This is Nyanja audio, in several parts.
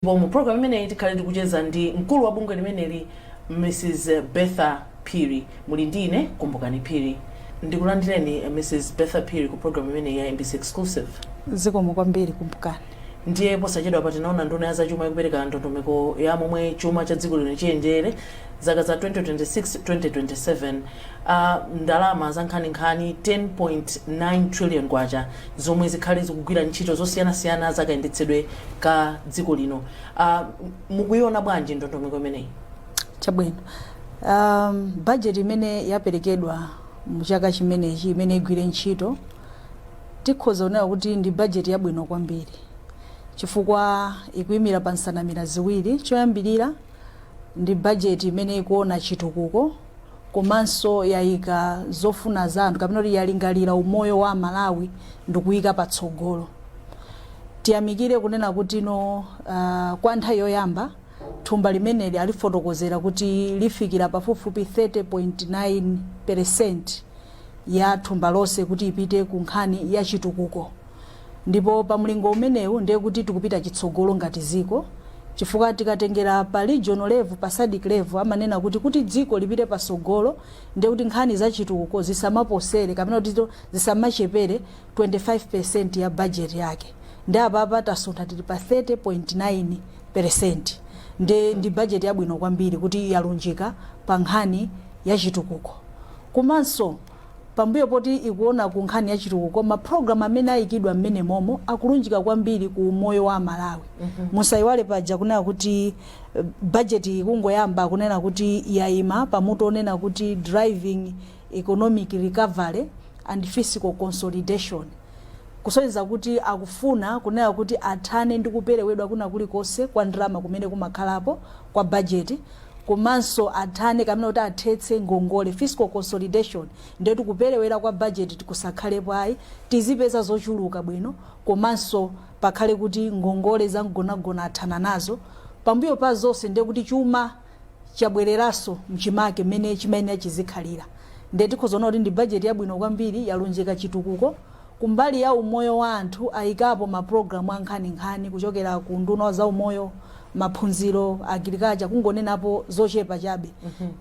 Mu program imene tikhala tikucheza ndi mkulu wa bungwe limeneli Mrs. Bertha Phiri. Muli ndine Kumbukani Phiri. Ndikulandireni Mrs. Bertha Phiri ku program imene ya MBC Exclusive. Zikomo kwambiri Kumbukani. Ndiye posachedwa pati naona nduna ya zachuma ikupereka ndondomeko ya momwe chuma cha dziko lino chiyendere zaka za 2026-2027 ndalama za nkhaninkhani 10.9 trillion kwacha zomwe zikhale zikugwira ntchito zosiyanasiyana zakayendetsedwe ka dziko lino. Mukuiona bwanji ndondomeko imeneyi? Chabwino. Budget imene yaperekedwa mu chaka chimenechi imene igwire ntchito tikhoza kuona kuti ndi budget yabwino kwambiri. Chifukwa ikuyimira pa nsanamira ziwiri. Choyambirira ndi budget imene ikuona chitukuko komanso yayika zofuna za anthu kapena kuti yalingalira umoyo wa Malawi ndikuyika patsogolo. Tiyamikire kunena kuti kwa nthawi yoyamba thumba limeneli alifotokozera kuti lifikira pafupifupi 30.9% ya thumba lonse kuti ipite ku nkhani ya chitukuko. Ndipo pa mlingo umenewu ndiye kuti tikupita chitsogolo ngati dziko, chifukwa tikatengera pa regional level pa SADC level amanena kuti dziko lipite pasogolo ndiye kuti nkhani za chitukuko zisamaposere kapena kuti zisamachepere 25% ya budget yake. Ndi apa tasuntha tili pa 30.9%. Ndi budget yabwino kwambiri kuti yalunjika pa nkhani ya chitukuko. Komanso pambuyo poti ikuona ku nkhani ya chitukuko ma program amene ayikidwa mmene momo akulunjika kwambiri ku moyo wa Malawi. Musaiwale paja kunena kuti budget ikungoyamba kunena kuti yayima pamuto onena kuti driving economic recovery and fiscal consolidation. Kusonyeza kuti akufuna kunena kuti athane ndi kuperewedwa kuna kulikonse kwa ndalama kumene kumakhalapo kwa budget. Komanso athane kamene kuti athetse ngongole fiscal consolidation ndiye tikuperewera kwa budget tikusakhalepo ayi tizipeza zochuluka bwino komanso pakhale kuti ngongole za mgonagona athana nazo pambuyo pa zonse ndiye kuti chuma chabwereranso mchimake mmene chimene chizikhalira. Ndiye tikhozaona kuti ndi budget yabwino kwambiri yalunjika chitukuko kumbali ya umoyo wa anthu ayikapo ma program ankhaninkhani kuchokera ku nduna za umoyo maphunziro agriculture kungonenapo zochepa chabe.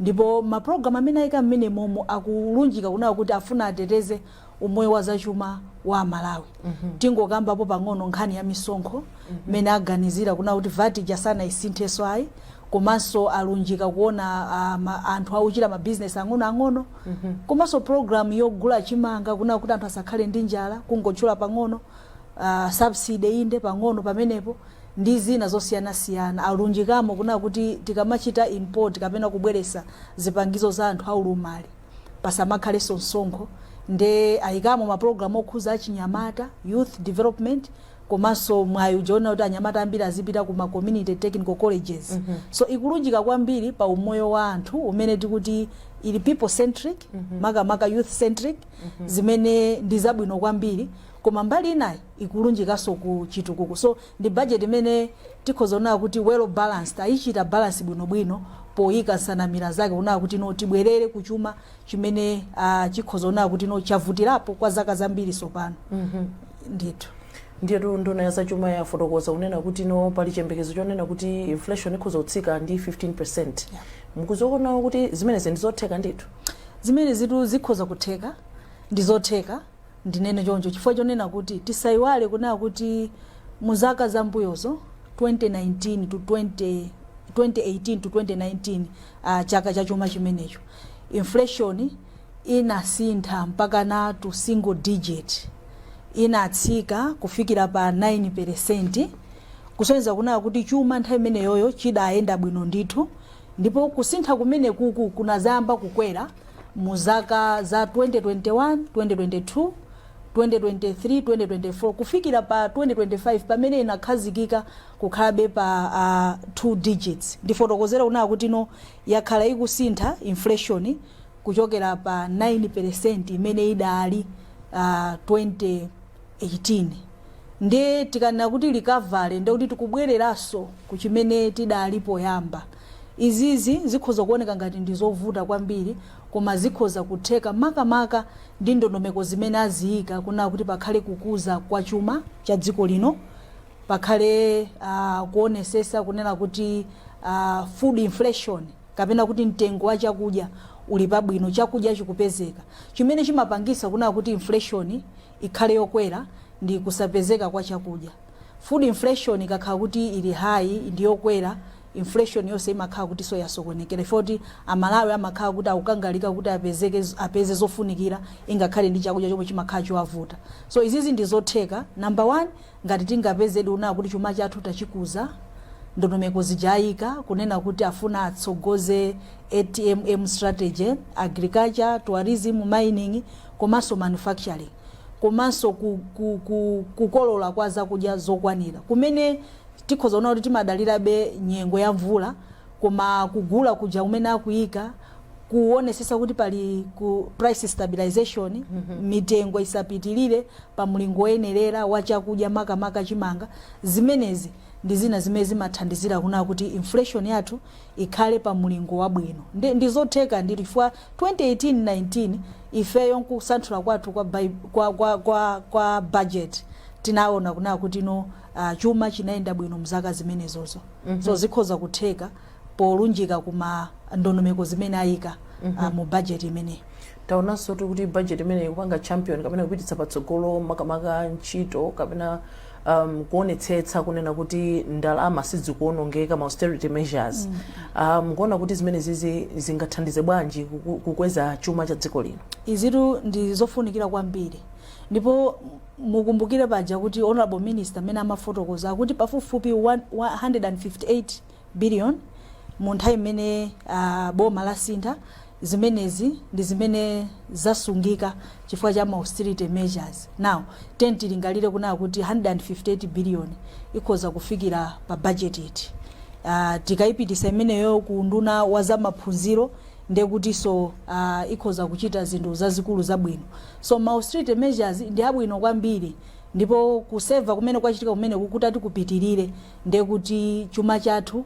Ndipo ma program amene ayika mmene momo akulunjika kunena kuti afuna ateteze umoyo wa zachuma wa Malawi. Tingokambapo pang'ono nkhani ya misonkho mmene aganizira kunena kuti VAT jasana isinthenso ayi komanso alunjika kuona anthu auchita ma business ang'ono. Komanso program yogula chimanga kunena kuti anthu asakhale ndi njala kungotchula pang'ono subsidy inde pang'ono pamenepo ndi zina zosiyanasiyana alunjikamo kunena kuti tikamachita import kapena kubweresa zipangizo za anthu aulumali pasamakhalenso msonkho. Nde ayikamo ma program okhuza achinyamata youth development komanso mwayo jona kuti anyamata ambiri azipita ku ma community technical colleges. So ikulunjika kwambiri pa umoyo wa anthu umene tikuti ili people centric maka youth centric zimene ndi zabwino kwambiri koma mbali inayi ikulunjikaso ku chitukuko. So ndi budget imene tikhozaona kuti well balanced ayichita balance bwino poyika nsanamira zake kunena kuti tibwerere kuchuma chimene chikhozaona kuti chavutirapo kwa zaka zambiri sopano. Ndithu ndiye nduna ya zachuma yafotokoza kunena kuti pali chiyembekezo chonena kuti inflation ikhoza kutsika ndi 15%. Mukuzoona kuti zimenezi ndizotheka ndithu? Zimene zitu zikhoza kutheka ndizotheka ndinene choncho chifukwa chonena kuti tisaiwale kunena kuti muzaka zambuyozo 2018 to 2019 chaka cha chuma chimenecho inflation inasintha mpaka na to single digit inatsika kufikira pa 9%. Kusonyeza kunena kuti chuma nthawi imeneyoyo chidayenda bwino ndithu ndipo kusintha kumene kuku kunazamba kukwera muzaka za 2021 2022 2023 2024 kufikira pa 2025 pamene inakhazikika kukhalabe pa 2 digits. Ndifotokozera kunena kuti yakhala ikusintha inflation kuchokera pa 9% imene idali 2018. Ndiye tikanena kuti recovery ndiye kuti tikubwereranso kuchimene tidali poyamba. Izizi zikhoza kuoneka ngati ndizovuta kwambiri koma zikhoza kutheka makamaka ndi ndondomeko zimene aziyika kunena kuti pakhale kukuza kwa chuma cha dziko lino pakhale kuonesesa kunena kuti food inflation kapena kuti mtengo wa chakudya uli pabwino, chakudya chikupezeka. Chimene chimapangisa kunena kuti inflation ikhale yokwera ndi kusapezeka kwa chakudya. Food inflation ikakhala kuti ili high ndi yokwera, inflation yonse imakhala kuti so yasokonekera. Foti amalawi amakhala kuti akukangalika kuti apeze zofunikira ingakhale ndi chakudya chomwe chimakhala chowavuta. So izizi ndi zotheka. Number 1, ngati tingapeze diuna kuti chuma chathu tachikuza, ndondomeko zijayika kunena kuti afuna atsogoze ATMM strategy, agriculture, tourism, mining, komanso manufacturing, komanso kukolola kwa zakudya zokwanira. Kumene tikhoza kuona kuti timadalirabe nyengo ya mvula, koma kugula kuja kumene akuyika kuonesesa kuti pali ku price stabilization, mitengo isapitilire pa mulingo woyenerera wa chakudya makamaka chimanga. Zimenezi ndi zina zimene zimathandizira kuna kuti inflation yathu ikhale pa mulingo wabwino. Ndi zotheka ndi chifukwa 2018-19 ifeyo nkusanthula kwathu kwa budget tinaona kuna kuti chuma chinaenda bwino mzaka zimenezozo. So zikhoza kutheka polunjika kuma ndondomeko zimene ayika mu budget imene. Taonanso kuti budget imene ikupanga champion kapena kupititsa patsogolo makamaka ntchito kapena kuonetsetsa kunena kuti ndalama sizikuonongeka, ma austerity measures. Mukuona kuti zimene zizi zingathandize bwanji kukweza chuma cha dziko lino? Izitu ndi zofunikira kwambiri. Ndipo mukumbukire paja kuti honorable minister mena amafotokoza akuti pafupifupi 158 billion mu nthawi imene boma la sintha. Zimenezi ndi zimene zasungika chifukwa cha austerity measures. Now tilingalire kuna kuti 158 billion ikhoza kufikira pa budget iti. Tikayipitisa imeneyo ku nduna wa za maphunziro ndiye kuti so ikhoza kuchita zinthu zazikulu zabwino. So austerity measures ndi abwino kwambiri, ndipo kuseva kumene kwachitika kumene kukutati kupitirire ndiye kuti chuma chathu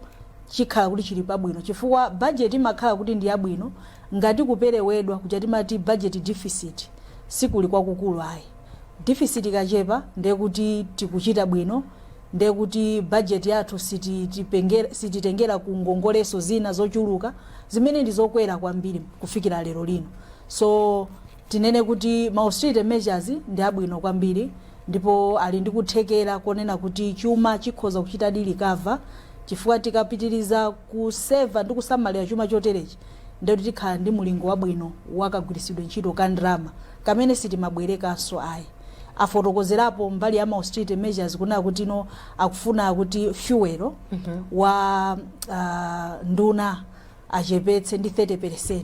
chikhala kuti chili pabwino, chifukwa budget imakhala kuti ndi yabwino ngati kuperewedwa kuja timati budget deficit sikuli kwakukulu ayi. Deficit kachepa ndiye kuti tikuchita bwino, ndiye kuti budget yathu sititengera ku ngongoleso zina zochuluka zimene ndi zokwera kwambiri kufikira lero lino. So tinene kuti austerity measures ndi abwino kwambiri, ndipo ali ndi kuthekera konena kuti chuma chikhoza kuchita recover chifukwa tikapitiriza kuseva ndi kusamalira chuma choterechi ndiye tikhala ndi mulingo wabwino wakagwiritsidwe ntchito ka ndrama kamene sitimabwerekanso ayi. Afotokozerapo mbali ya austerity measures kuna kuti akufuna kuti fuel wa nduna achepetse ndi 30%,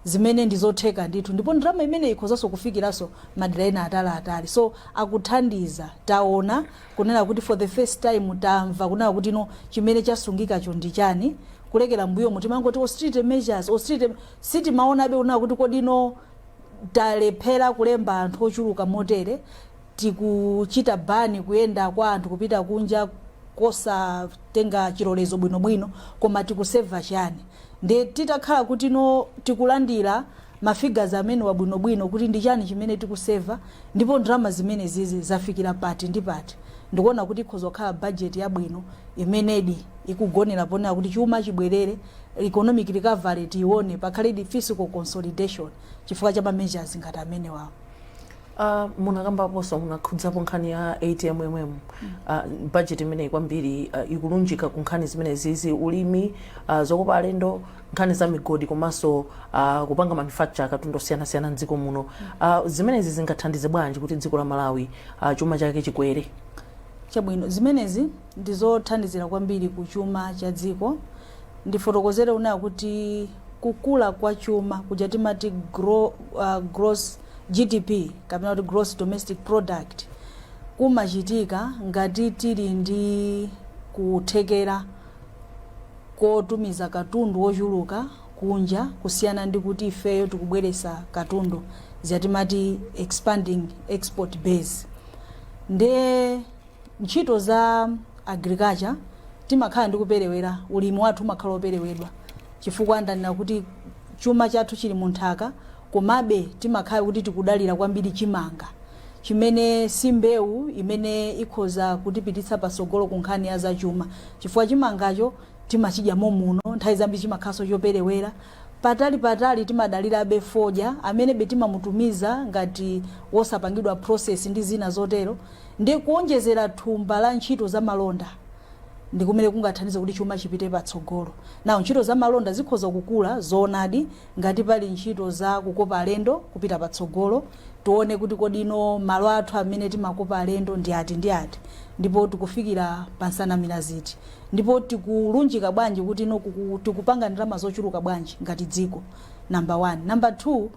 zimene ndizotheka ndithu, ndipo ndrama imene ikhozanso kufikiranso madera ena atali. So akuthandiza, taona kunena kuti for the first time tamva kunena kuti chimene chasungikacho ndi chani, kulekera mbuyo mutimangoti austerity measures, austerity city maonabe una kuti kodino talephera kulemba anthu ochuluka motere, tikuchita bani kuyenda kwa anthu kupita kunja kosa tenga chilolezo bwinobwino, koma tikuseva chani. Ndi titakhala kuti tikulandira mafigures amene wabwinobwino kuti ndi chani chimene tikuseva, ndipo ndrama zimene zizi zafikira pati ndi pati. Ndikuona kuti ikhoza kukhala budget yabwino imenedi ikugonera ponena kuti chuma chibwerere, economic recovery tione, pakhale fiscal consolidation chifukwa cha measures ngati amene wawo. Munakambaponso munakhudzapo nkhani ya ATMM, budget imene kwambiri ikulunjika ku nkhani zimene zizi, ulimi, zokopa alendo, nkhani za migodi komanso kupanga manufacture katundu osiyanasiyana mdziko muno. Zimenezi zingathandize bwanji kuti dziko la Malawi chuma chake chikwere? Chabwino, zimenezi ndizothandizira kwambiri ku chuma cha dziko. Ndifotokozere una kuti kukula kwa chuma kuja timati gross GDP kapena kuti gross domestic product kumachitika ngati tili ndi kuthekera kotumiza katundu wochuluka kunja, kusiyana ndi kuti ifeyo tikubweresa katundu ziyatimati expanding export base. Nde ntchito za agriculture timakhala ndi kuperewera, ulimi wathu umakhala operewedwa chifukwa ndanena kuti chuma chathu chili munthaka, komabe timakhala kuti tikudalira kwambiri chimanga. chimene simbewu imene ikhoza kutipititsa pasogolo kunkhani ya zachuma chifukwa chimangacho timachidya momuno nthawi zambi chimakhaso choperewera patali timadalirabe fodya amene betimamutumiza ngati wosapangidwa process ndi zina zotero ndi kuonjezera thumba la ntchito za malonda ndi kumene kungathandize kuti chuma chipite patsogolo. Nawo ntchito za malonda zikhoza kukula zoonadi ngati pali ntchito za kukopa alendo kupita patsogolo tione kuti kodino malo athu amene timakopa alendo ndi ati ndipo tikufikira pansanamira ziti ndipo tikulunjika bwanji kuti no tikupanga ndalama zochuluka bwanji ngati dziko. Number 1. Number 2,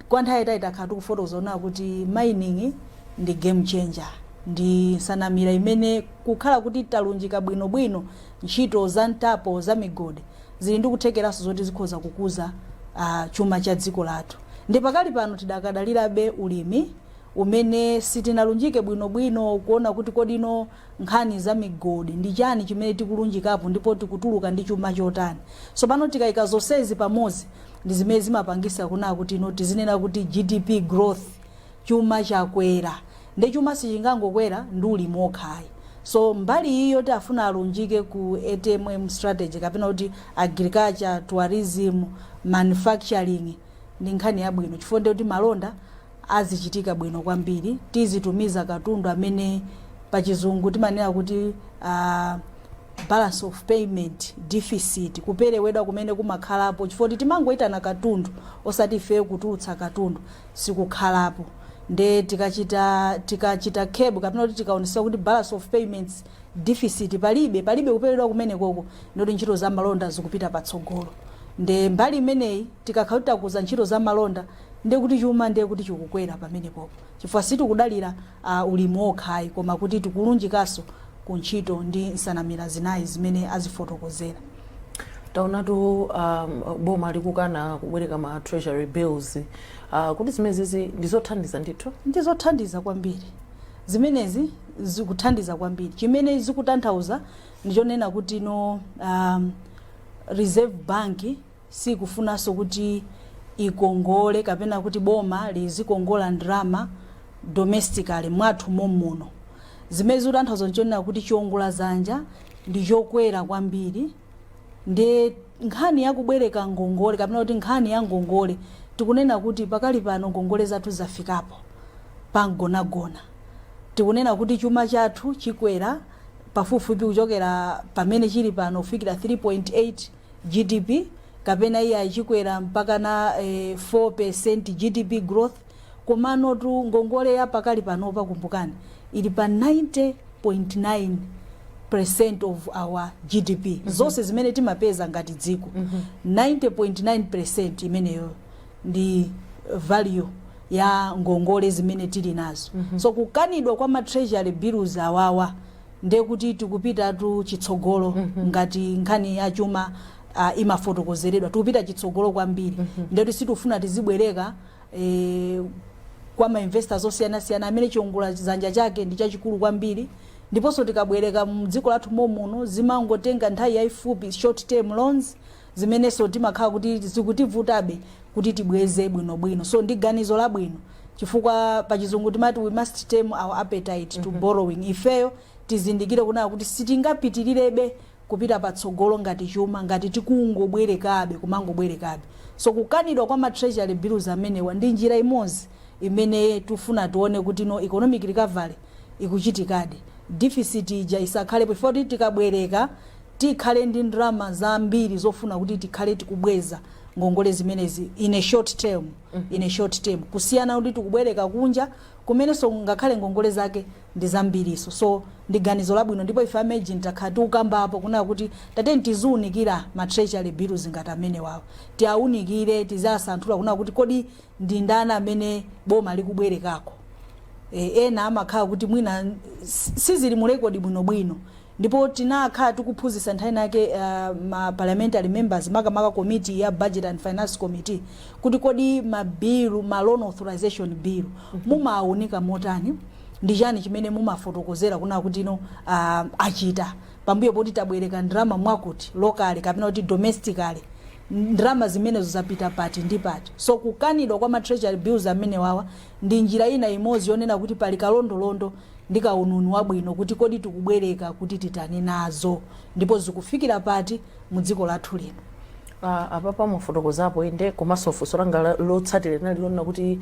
kwa nthawi itakhala tikufotokoza kuti mining ndi game changer, ndi nsanamira imene kukhala kuti talunjika bwinobwino ntchito za ntapo za migodi zili ndi kuthekeraso zoti zikhoza kukuza chuma cha dziko lathu. Ndi pakali pano tidakadalirabe ulimi umene sitinalunjike bwinobwino kuona kuti kodino nkhani za migodi ndi chani chimene tikulunjikapo ndipo tikutuluka ndi chuma chotani. So pano tikayika zonsezi pamodzi ndi zimene zimapangisa kuna kuti tizinena kuti GDP growth chuma chakwera ndi chuma sichingangokwera ndi ulimi okhayi. So mbali iyo tafuna alunjike ku ATMM strategy kapena kuti agriculture, tourism, manufacturing ndi nkhani yabwino chifukwa kuti malonda azichitika bwino kwambiri tizitumiza katundu amene pachizungu timanena kuti balance of payment deficit kuperewedwa kumene kumakhalapo chifukwa timangoitana katundu osati ife kutulutsa katundu sikukhalapo. Nde tikachita kebu kapena kuti tikaonesa kuti balance of payments deficit palibe kuperewedwa kumene koko ndoti ntchito za malonda zikupita patsogolo. Nde mbali imeneyi tikakhala kuza ntchito za malonda ndi kuti chuma ndi kuti chikukwera pamene popo chifukwa sitikudalira ulimi okhayi koma kuti tikulunjikaso ku ntchito ndi nsanamira zinayi zimene azifotokozera. Taonatu boma likukana kubwereka ma treasury bills kuti zimenezi ndizothandiza ndithu ndizothandiza kwambiri zimenezi zikuthandiza kwambiri. Chimene zikutanthauza ndichonena kuti no Reserve Bank sikufunaso kuti ikongole kapena kuti boma lizikongola ndrama domestically mwathu momuno. Zimene zikutanthauza ndichonena kuti chiongola zanja ndi chokwera kwambiri. Ndi nkhani yakubwereka ngongole kapena kuti nkhani ya ngongole tikunena kuti pakali pano ngongole zathu zafikapo pangonagona. Tikunena kuti chuma chathu chikwera pafupifupi kuchokera pamene chili pano kufikira 3.8 GDP kapena iya chikwera mpaka na 4% GDP growth. Komano tu ngongole ya pakali pano pakumbukani ili pa 90.9% of our GDP. Zonse zimene timapeza ngati dziko 90.9% imeneyo ndi value ya ngongole zimene tili nazo. So kukanidwa kwa ma treasury bills awawa nde kuti tikupita tu chitsogolo ngati nkhani ya chuma imafotokozeredwa tikupita chitsogolo kwambiri. Ndetu situfuna tizibwereka kwa ma investors osiyana amene chiongola zanja chake ndi chachikulu kwambiri ndiponso tikabwereka mdziko lathu momuno zimangotenga nthawi yayifupi short term loans zimeneso timakhala kuti zikutivutabe kuti tibweze bwinobwino. So ndi ganizo labwino chifukwa pachizungu timati we must tame our appetite to borrowing. Ifeyo tizindikire kuna kuti sitingapitilirebe kupita patsogolo ngati chuma ngati tikungobwerekabe kumangobwerekabe. So kukanidwa kwa ma treasury bills amenewa ndi njira imodzi imene tufuna tuone kuti no economic recovery ikuchitikadi. Deficit ija isakhalepo chifukwa tikabwereka tikhale ndi ndrama zambiri zofuna kuti tikhale tikubweza ngongole zimenezi in a short term. In a short term kusiyana kuti tikubwereka kunja kumene so ngakhale ngongole zake ndi zambiriso. So ndi ganizo labwino ndipo ife amagent takhati ukambapo kuna kuti tateni tizuunikira ma treasury bills ngati amene wawo tiaunikire tizasanthula kuna kuti kodi ndi ndana amene boma likubwerekako. Ena amakhala kuti mwina sizili mu record bwinobwino ndipo tinakhala tikuphunzitsa nthawi nake ma parliamentary members makamaka committee ya budget and finance committee kuti kodi mabilu ma loan authorization bill mumaunika motani ndi chani chimene mumafotokozera kuna kuti no achita pambuyo poti tabwereka ndrama mwakuti locally kapena kuti domestically ndrama zimenezo zapita pati ndi pati. So kukanidwa kwa ma treasury bills amene wawa ndi njira ina imodzi yonena kuti pali kalondolondo ndi kaununu wabwino kuti kodi tikubwereka kuti titani nazo ndipo zikufikira pati mu dziko lathu lino. Apapa mufotokozapo inde komanso funso langa lotsatira linali lona kuti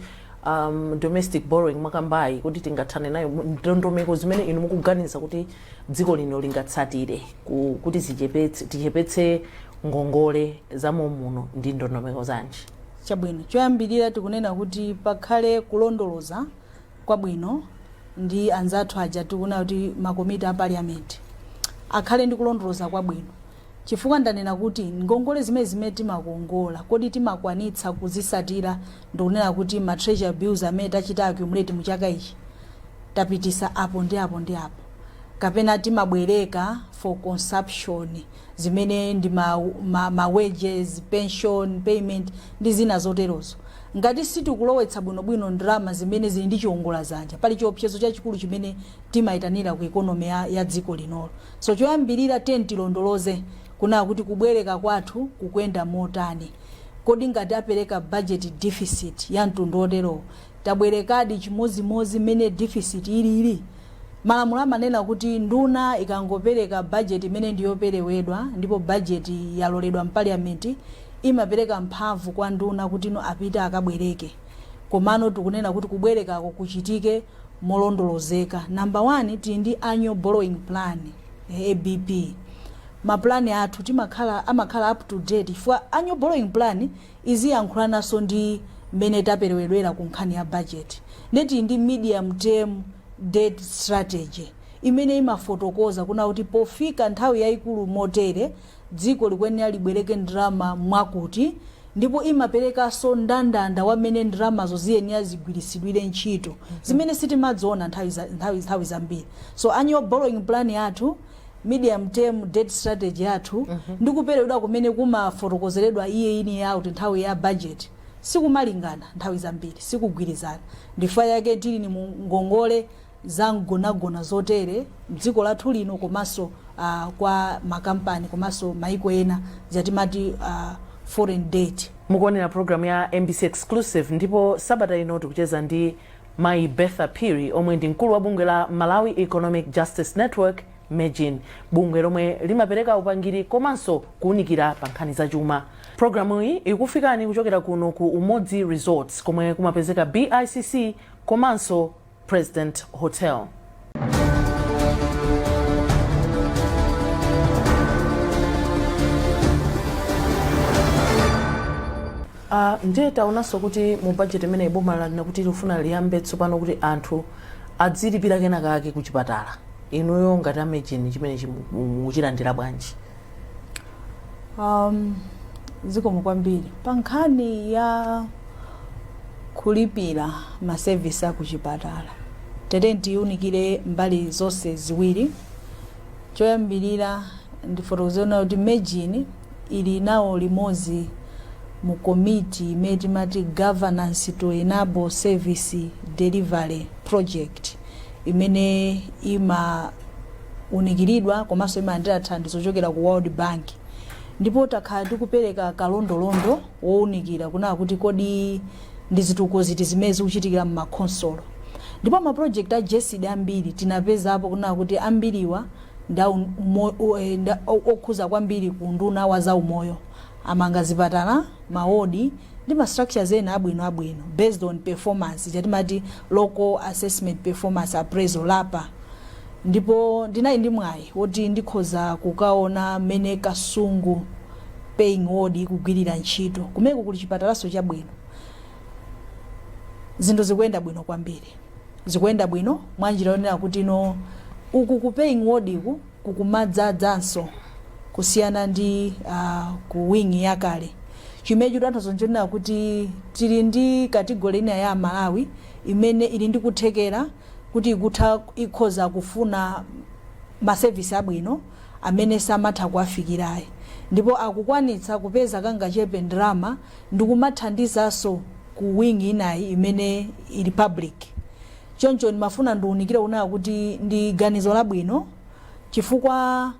domestic borrowing makambayi kuti tingathane nayo ndondomeko zimene inu mukuganiza kuti dziko lino lingatsatire kuti tichepetse ngongole za muno ndi ndondomeko zanji. Chabwino choyambirira tikunena kuti pakhale kulondoloza kwabwino ndi anzathu aja tikuna kuti makomiti a parliament akhale ndi kulondoloza kwabwino. Chifukwa ndanena kuti ngongole zimene timakongola kodi timakwanitsa kuzisatira ndikunena kuti ma treasury bills amene tachita accumulate mu chaka ichi tapitisa apo ndi apo ndi apo kapena timabwereka for consumption zimene ndi ma wages, pension, payment ndi zina zoterozo. Ngati sitikulowetsa bwinobwino ndrama zimene zili ndi chiongolazanja pali chiopsezo chachikulu chimene timayitanira ku economy ya dziko linolo. So choyambirira tilondoloze kuna kuti kubwereka kwathu kukwenda motani. Kodi ngati apereka budget deficit ya mtundu otero tabwerekadi chimozimozi mene deficit ili. Malamulo amanena kuti nduna ikangopereka budget imene ndiyoperewedwa ndipo budget yaloledwa mpaliamenti imapereka mphamvu kwa nduna kuti no apita akabwereke. Komano tikunena kuti kubwerekako kuchitike molondolozeka. Number 1 tili ndi annual borrowing plan ABP. Maplani athu amakhala up to date for annual borrowing plan iziyankhulanaso ndi mmene taperewedwera ku nkhani ya budget. Neti ndi medium term debt strategy imene imafotokoza kuna kuti pofika nthawi yayikulu motere dziko likwenera libwereke ndrama mwakuti ndipo imapereka so ndandanda wamene ndramazo ziyenera zigwirisidwire ntchito zimene sitimadziona nthawi zambiri. So annual borrowing plan yathu medium term debt strategy yathu ndikuperewedwa kumene kumafotokozeredwa iye ini ya kuti nthawi ya budget sikumalingana nthawi zambiri sikugwirizana. Ndifa yake tili ni ngongole za ngonagona zotere mdziko lathu lino komanso kwa makampani komanso maiko ena zatimati foreign debt. Mukuonera program ya MBC Exclusive ndipo sabata ino tikucheza ndi Mai Betha Phiri omwe ndi mkulu wa bungwe la Malawi Economic Justice Network MEGIN, bungwe lomwe limapereka upangiri komanso kuunikira pa nkhani za chuma. Programu iyi ikufikani kuchokera kuno ku Umodzi Resorts komwe kumapezeka BICC komanso President Hotel. Ndiye taonanso kuti mu budget imene boma lalina kuti lifuna liyambe tsopano kuti anthu adzilipira kenakake ku chipatala. Inuyo ngati MEGIN chimene muchilandira bwanji? Zikomo kwambiri pa nkhani ya kulipira ma service a ku chipatala tete tiunikire mbali zonse ziwiri. Choyambirira ndifotokozera kuti MEGIN ili nawo limodzi mu committee imene timati governance to enable service delivery project imene unikiridwa komanso imalandira thandizo kuchokera ku World Bank. Ndipo takhala tikupereka kalondolondo wounikira kuna kuti kodi ndi zitukuko ziti zimene zikuchitikira mu makonsolo. Ndipo ma project a JSD ambiri tinapeza apo kuna kuti ambiriwa okhuza kwambiri ku nduna wa za umoyo amanga zipatala maodi ndi ma structures ena abwino based on performance chatimati local assessment performance appraisal lapa. Ndipo ndinayi ndi mwayi woti ndikhoza kukaona mene kasungu paying ward kugwirira ntchito kumeko kuli chipatalaso chabwino. Zinthu zikuyenda bwino kwambiri, zikuyenda bwino mwanjira yonena kuti no uku ku paying ward kukumadzadzanso kusiyana ndi ku wing yakale. Chimeju tanthauzo nchonena kuti tili ndi kategori ina ya Malawi imene ili ndi kuthekera kuti ikhoza kufuna ma service abwino amene samatha kuafikirayi. Ndipo akukwanitsa kupeza kangachepe ndrama ndikumathandizaso ku wing inayi imene ili public. Choncho ndimafuna ndiunikire una kuti ndi ganizo labwino chifukwa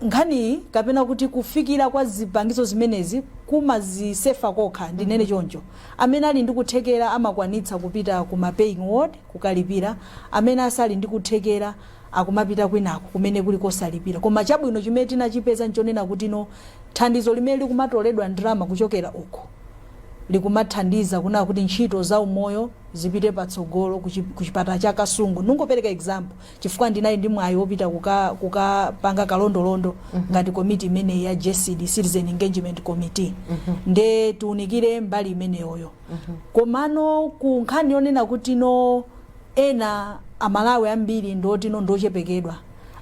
nkhani kapena kuti kufikira kwa zipangizo zimenezi kumazisefa kokha ndinene choncho. Amene ali ndi kuthekera amakwanitsa kupita kuma paying ward kukalipira, amene asali ndi kuthekera akumapita kwinako kumene kuli kosalipira. Koma chabwino chimene tinachipeza nchonena kuti no thandizo limene likumatoledwa ndalama kuchokera uko likumathandiza kuna kuti ntchito za umoyo zipite patsogolo kuchipata cha Kasungu. Nungopereka example chifukwa ndinayi ndi mwayi wopita kukapanga kalondolondo ngati committee imene ya JCD Citizen Engagement Committee nde tuunikire mbali imene yoyo. Komano ku nkhani yonena kuti no ena amalawi ambiri ndoti no ndochepekedwa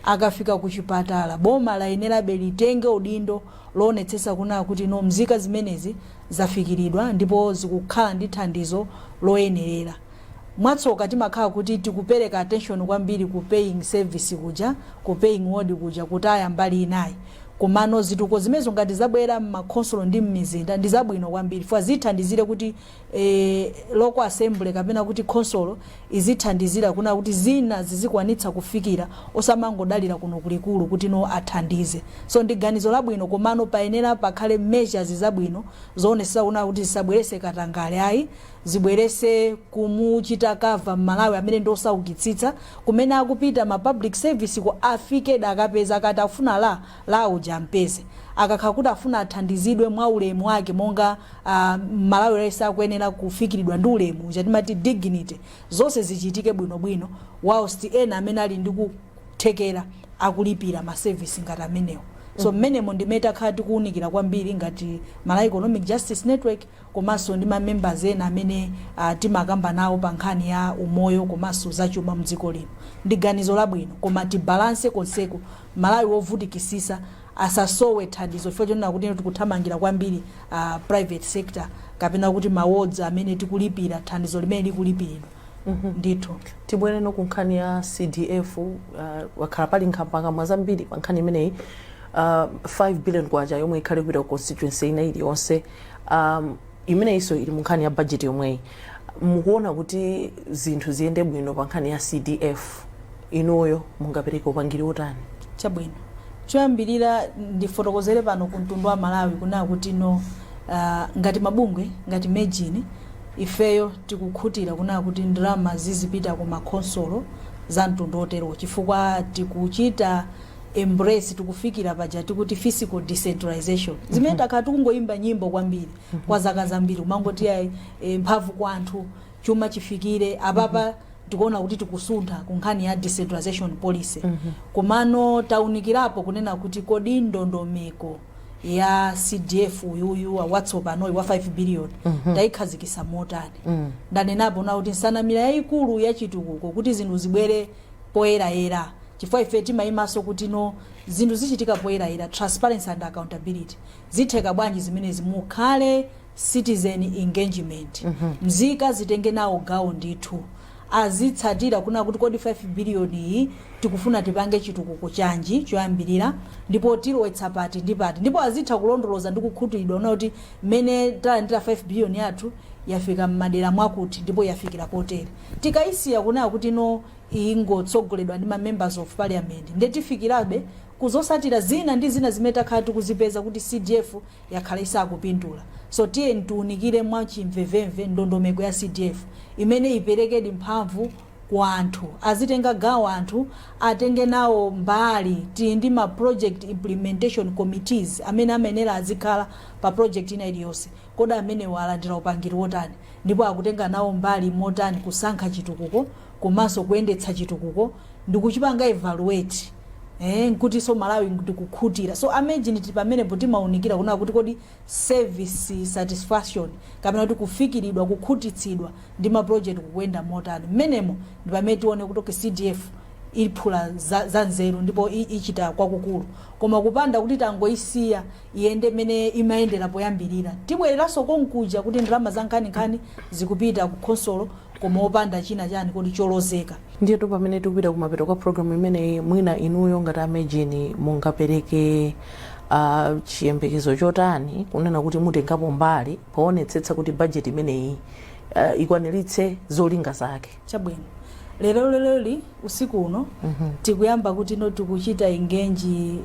akafika kuchipatala boma layenera belitenge udindo loonetsetsa kuna kuti no mzika zimenezi zafikiridwa ndipo zikukhala ndi thandizo loyenerera. Mwatsoka timakhala kuti tikupereka attention kwambiri ku paying service kuja, ku paying ward kuja kutaya mbali inayi. Komano zituko zimezo ngati zabwera m'makhonsolo ndi m'mizinda ndi zabwino kwambiri fwa zithandizire kuti local assembly kapena kuti khonsolo izithandizira kuna kuti zina zizikwanitsa kufikira osamangodalira kuno kulikulu kuti no athandize. So ndi ganizo labwino komano payenera pakhale measures zabwino zoonesa kuna kuti zisabwerese katangale ayi zibwerese kumuchita kava Malawi amene ndosaukitsitsa kumene akupita ma public service ko afike dakapeza kati afuna la ujampeze akakhala kuti afuna athandizidwe mwa ulemu wake monga Malawi resa akuyenera kufikiridwa ndi ulemu chatimati dignity zonse zichitike bwinobwino whilst ena amene ali ndi kuthekera akulipira ma service ngati amenewo. So menemo ndimeta khati kuunikira kwambiri ngati Malawi Economic Justice Network komanso ndi ma members ena amene timakamba nawo pa nkhani ya umoyo komanso zachuma mdziko lino. Ndi ganizo labwino koma tibalance konseko Malawi wovutikisisa asasowe thandizo chifukwa chonena kuti tikuthamangira kwambiri private sector kapena kuti mawards amene tikulipira thandizo limene likulipiridwa. Ndithu tibwere no kunkhani ya CDF wakhala pali nkhampanga zambiri pa nkhani imeneyi 5 billion kwacha yomwe ikhale kupita ku constituency ina iliyonse imeneyinso ili munkhani ya budget yomweyi. Mukuona kuti zinthu ziyende bwino pa nkhani ya CDF inoyo mungapereka upangiri otani? Chabwino choyambirira ndifotokozere pano ku mtundu wa Malawi kuna kuti no ngati mabungwe ngati Mejini ifeyo tikukhutira kuna kuti ndalama zizipita ku makhonsolo za mtundu otero chifukwa tikuchita embrace tikufikira paja tikuti physical decentralization zimene takhala tikungoyimba nyimbo kwambiri kwa zaka zambiri umangoti mphamvu kwa anthu chuma chifikire apapa tikuona kuti tikusuntha ku nkhani ya decentralization policy. Komano taunikirapo kunena kuti kodi ndondomeko ya CDF uyuyu watsopano wa 5 billion taikhazikisa motani. Ndanenapo na kuti nsanamira yayikulu ya chitukuko kuti zinthu zibwere poyera chifukwa ife timayimaso kuti no zinthu zichitika poyera transparency and accountability zitheka bwanji zimenezi mukhale citizen engagement mzika zitenge nawo gawo ndithu azitsatira kuna kuti kodi 5 billion iyi tikufuna tipange chitukuko chanji choyambirira ndipo tilowetsa pati ndi pati ndipo azitha kulondoloza ndi kukhutidwa na kuti mene talandira 5 billion yathu yafika mmadera mwakuti ndipo yafikira potere tikaisiya kuna kuti no ingotsogoledwa ndi ma members of parliament ndetifikirabe kuzosatira zina ndi zina zimeta khati kuzipeza kuti CDF yakhala isakupindula. So tiye ntuunikire mwa chimvevemve ndondomeko ya CDF imene iperekedi mphamvu kwa anthu azitenga gawo anthu atenge nawo mbali ndi ma project implementation committees amene amenera azikhala pa project ina iliyonse koda amene walandira upangiri wotani ndipo akutenga nawo mbali motani kusankha chitukuko komanso kuyendetsa chitukuko ndikuchipanga evaluate nkuti so Malawi ndikukhutira. So imagine pamene poti maunikira kuna kuti kodi service satisfaction kapena kuti kufikiridwa kukhutitsidwa ndi ma project kukwenda motani menemo ndi pamene tione kuti CDF iliphula za nzeru ndipo ichita kwakukulu koma kupanda kuti tangoisiya iyende mene imayendera poyambirira tibwereranso konkuja kuti ndalama za nkhani zikupita ku khonsolo koma opanda china chani kodi cholozeka. Ndiye to pamene tikupita kumapeto kwa program imene mwina inuyo ngati Amejini mungapereke chiyembekezo chotani kunena kuti mutengapo mbali poonetsetsa kuti budget imeneyi ikwaniritse zolinga zake. Chabwino lero usiku uno tikuyamba kuti no tikuchita engage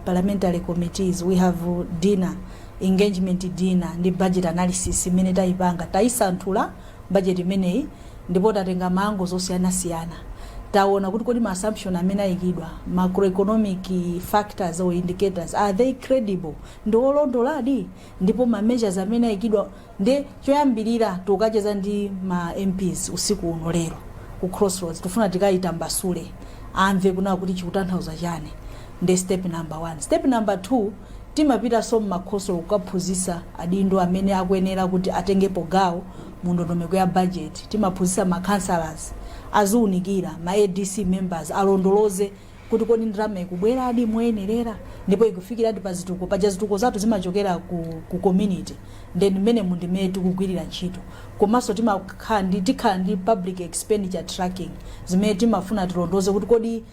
parliamentary committees. We have dinner, engagement dinner ndi budget analysis imene tayipanga taisanthula budget imeneyi ndipo tatenga mango zosiyana taona kuti kodi ma assumption amene ayikidwa macroeconomic factors or indicators are they credible ndi olondoladi ndipo ma measures amene ayikidwa ndi choyambirira tukacheza ndi ma MPs usiku uno lero ku Crossroads tufuna tikayitambasule amve kuna kuti chikutanthauza chani ndi step number 1. Step number 2 timapita so makhoso kukaphunzitsa adindo amene akuyenera kuti atengepo gawo mu ndondomeko ya budget. Timaphunzitsa ma counselors azuunikira ma ADC members alondoloze kuti kodi ndalama ikubwera adi moyenerera ndipo ikufikira adi pazituko pajazituko zathu zimachokera ku community then mmene mundimene tikugwirira ntchito komanso tikhala ndi public expenditure tracking zimene timafuna tilondoze kuti kodi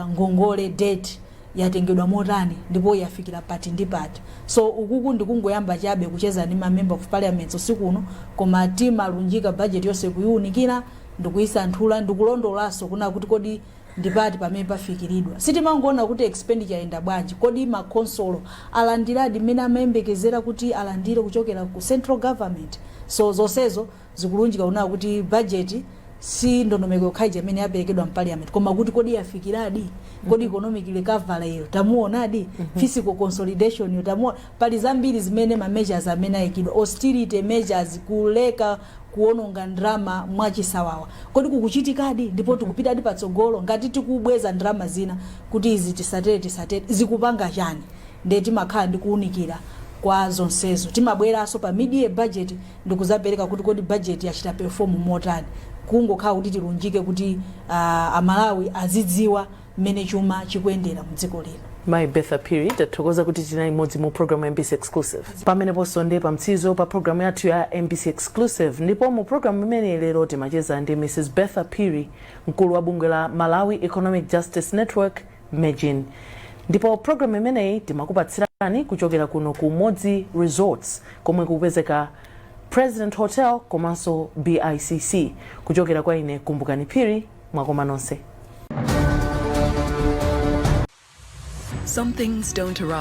ngongole debt yatengedwa motani ndipo yafikira pati ndi pati. So ukuku ndikungoyamba chabe kucheza ndi ma member of parliament usiku uno koma timalunjika budget yonse kuyunikira ndikuyisanthula ndikulondolaso kuna kuti kodi ndipati pamene pafikiridwa. Sitimangoona kuti expenditure yenda bwanji kodi ma consolo alandiradi mmene amayembekezera kuti alandire kuchokera ku central government. So zonsezo zikulunjika una kuti budget si ndondomeko yokhaija imene yaperekedwa mu parliament koma kuti kodi yafikiradi kodi economic recovery yo tamuonadi fiscal consolidation yo tamuona pali zambiri zimene ma measures amene ayikidwa austerity measures kuleka kuononga ndrama mwachisawawa kodi kukuchitikadi ndipo tikupita adi patsogolo ngati tikubweza ndrama zina kuti izi tisatete zikupanga chani ndiye timakhala ndi kuunikira kwa zonsezo. Timabweraso pa mid-year budget ndikuzapereka kuti kodi budget yachita perform motani kungokhala kuti tilunjike kuti amalawi azidziwa mmene chuma chikuyendera mu dziko lino. My Betha Phiri tathokoza kuti tinali modzi mu program ya MBC Exclusive pamene posonde pa mtsizo pa program yathu ya MBC Exclusive ndipo mu program imene lero timacheza ndi Mrs. Betha Phiri mkulu wa bungwe la Malawi Economic Justice Network MEGIN. Ndipo program imeneyi timakupatsirani kuchokera kuno ku Modzi Resorts komwe kupezeka President Hotel komanso BICC. Kuchokera kwa ine Kumbukani Phiri mwakoma nonse. Some things don't arrive.